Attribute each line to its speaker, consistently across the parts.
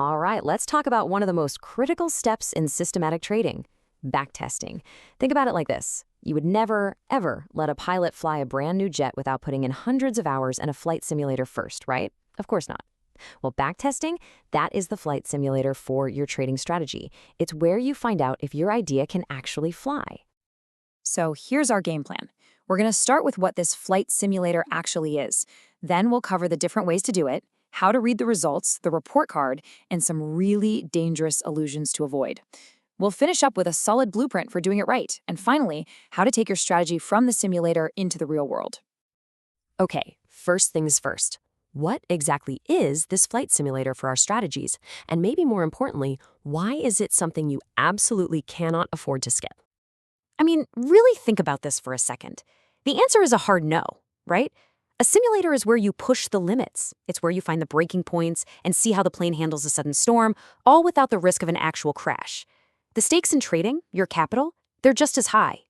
Speaker 1: All right, let's talk about one of the most critical steps in systematic trading, backtesting. Think about it like this. You would never, ever let a pilot fly a brand new jet without putting in hundreds of hours in a flight simulator first, right? Of course not. Well, backtesting, that is the flight simulator for your trading strategy. It's where you find out if your idea can actually fly.
Speaker 2: So here's our game plan. We're going to start with what this flight simulator actually is. Then we'll cover the different ways to do it, how to read the results, the report card, and some really dangerous illusions to avoid. We'll finish up with a solid blueprint for doing it right, and finally, how to take your strategy from the simulator into the real world.
Speaker 1: Okay, first things first. What exactly is this flight simulator for our strategies? And maybe more importantly, why is it something you absolutely cannot afford to skip?
Speaker 2: I mean, really think about this for a second. The answer is a hard no, right? A simulator is where you push the limits. It's where you find the breaking points and see how the plane handles a sudden storm, all without the risk of an actual crash. The stakes in trading, your capital, they're just as high.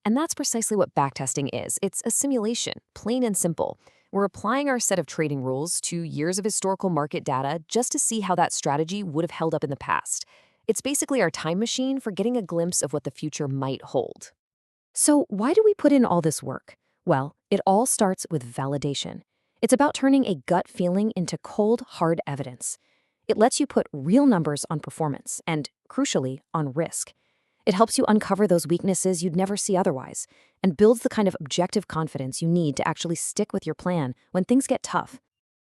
Speaker 1: And that's precisely what backtesting is. It's a simulation, plain and simple. We're applying our set of trading rules to years of historical market data just to see how that strategy would have held up in the past. It's basically our time machine for getting a glimpse of what the future might hold. So why do we put in all this work? Well, it all starts with validation. It's about turning a gut feeling into cold, hard evidence. It lets you put real numbers on performance and, crucially, on risk. It helps you uncover those weaknesses you'd never see otherwise and builds the kind of objective confidence you need to actually stick with your plan when things get tough.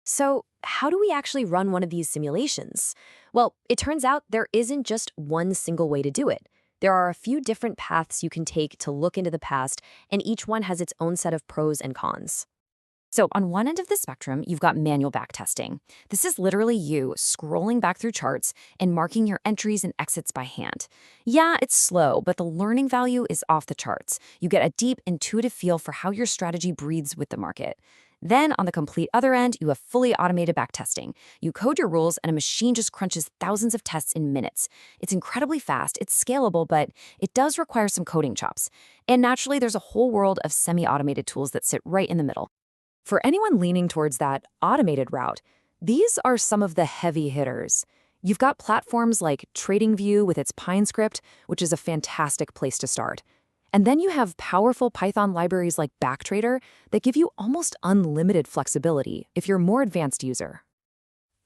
Speaker 1: So, how do we actually run one of these simulations? Well, it turns out there isn't just one single way to do it. There are a few different paths you can take to look into the past, and each one has its own set of pros and cons.
Speaker 2: So on one end of the spectrum, you've got manual backtesting. This is literally you scrolling back through charts and marking your entries and exits by hand. Yeah, it's slow, but the learning value is off the charts. You get a deep, intuitive feel for how your strategy breathes with the market. Then, on the complete other end, you have fully automated backtesting. You code your rules, and a machine just crunches thousands of tests in minutes. It's incredibly fast, it's scalable, but it does require some coding chops. And naturally, there's a whole world of semi-automated tools that sit right in the middle. For anyone leaning towards that automated route, these are some of the heavy hitters. You've got platforms like TradingView with its Pine script, which is a fantastic place to start. And then you have powerful Python libraries like Backtrader that give you almost unlimited flexibility if you're a more advanced user.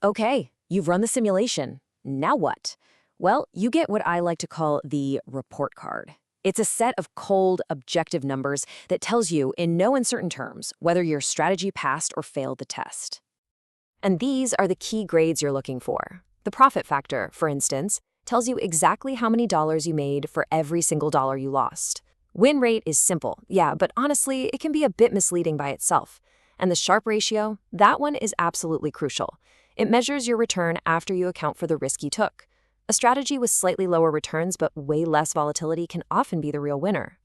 Speaker 2: Okay, you've run the simulation. Now what? Well, you get what I like to call the report card. It's a set of cold, objective numbers that tells you, in no uncertain terms, whether your strategy passed or failed the test. And these are the key grades you're looking for. The profit factor, for instance, tells you exactly how many dollars you made for every single dollar you lost. Win rate is simple, yeah, but honestly, it can be a bit misleading by itself. And the Sharpe ratio, that one is absolutely crucial. It measures your return after you account for the risk you took. A strategy with slightly lower returns but way less volatility can often be the real winner.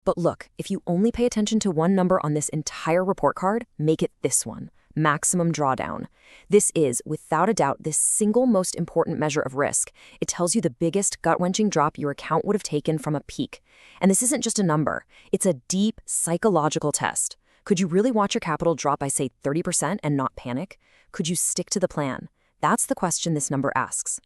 Speaker 2: But look, if you only pay attention to one number on this entire report card, make it this one, maximum drawdown. This is, without a doubt, the single most important measure of risk. It tells you the biggest gut-wrenching drop your account would have taken from a peak. And this isn't just a number, it's a deep psychological test. Could you really watch your capital drop by, say, 30% and not panic? Could you stick to the plan? That's the question this number asks.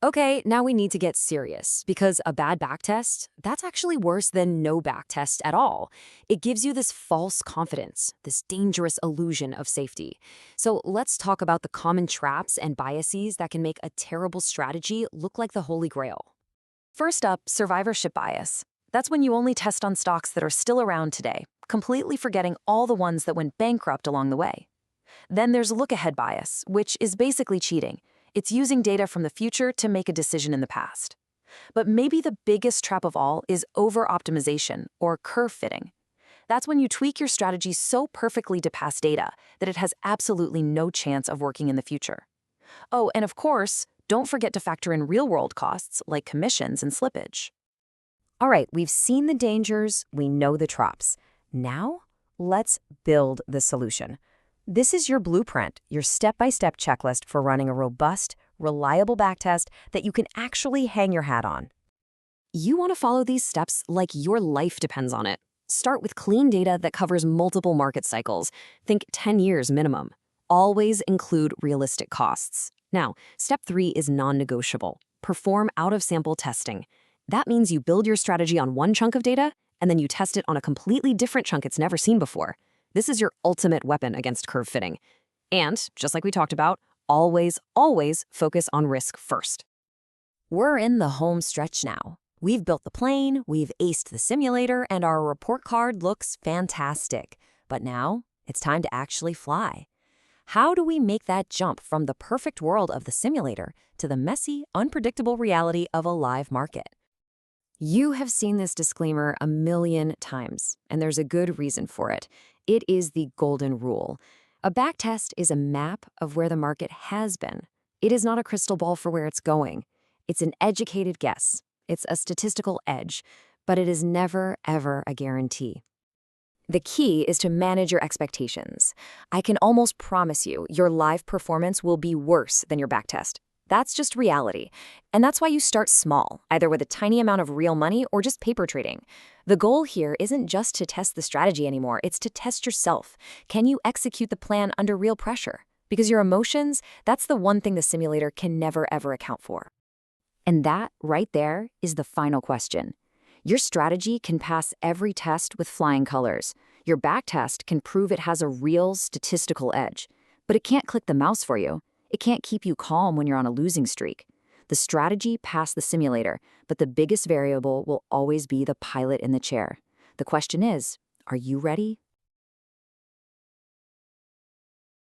Speaker 2: Okay, now we need to get serious, because a bad backtest, that's actually worse than no backtest at all. It gives you this false confidence, this dangerous illusion of safety. So let's talk about the common traps and biases that can make a terrible strategy look like the Holy Grail. First up, survivorship bias. That's when you only test on stocks that are still around today, completely forgetting all the ones that went bankrupt along the way. Then there's look-ahead bias, which is basically cheating. It's using data from the future to make a decision in the past. But maybe the biggest trap of all is over-optimization, or curve fitting. That's when you tweak your strategy so perfectly to past data that it has absolutely no chance of working in the future. Oh, and of course, don't forget to factor in real-world costs like commissions and slippage. All right, we've seen the dangers, we know the traps. Now, let's build the solution. This is your blueprint, your step-by-step checklist for running a robust, reliable backtest that you can actually hang your hat on. You want to follow these steps like your life depends on it. Start with clean data that covers multiple market cycles. Think 10 years minimum.
Speaker 1: Always include realistic costs. Now, step 3 is non-negotiable. Perform out-of-sample testing. That means you build your strategy on one chunk of data, and then you test it on a completely different chunk it's never seen before. This is your ultimate weapon against curve fitting. And, just like we talked about, always focus on risk first.
Speaker 2: We're in the home stretch now. We've built the plane, we've aced the simulator, and our report card looks fantastic. But now, it's time to actually fly. How do we make that jump from the perfect world of the simulator to the messy, unpredictable reality of a live market? You have seen this disclaimer a million times, and there's a good reason for it. It is the golden rule. A backtest is a map of where the market has been. It is not a crystal ball for where it's going. It's an educated guess. It's a statistical edge, but it is never, ever a guarantee. The key is to manage your expectations. I can almost promise you your live performance will be worse than your backtest. That's just reality. And that's why you start small, either with a tiny amount of real money or just paper trading. The goal here isn't just to test the strategy anymore, it's to test yourself. Can you execute the plan under real pressure? Because your emotions, that's the one thing the simulator can never ever account for. And that, right there, is the final question. Your strategy can pass every test with flying colors. Your backtest can prove it has a real statistical edge. But it can't click the mouse for you. It can't keep you calm when you're on a losing streak. The strategy passed the simulator, but the biggest variable will always be the pilot in the chair. The question is, are you ready?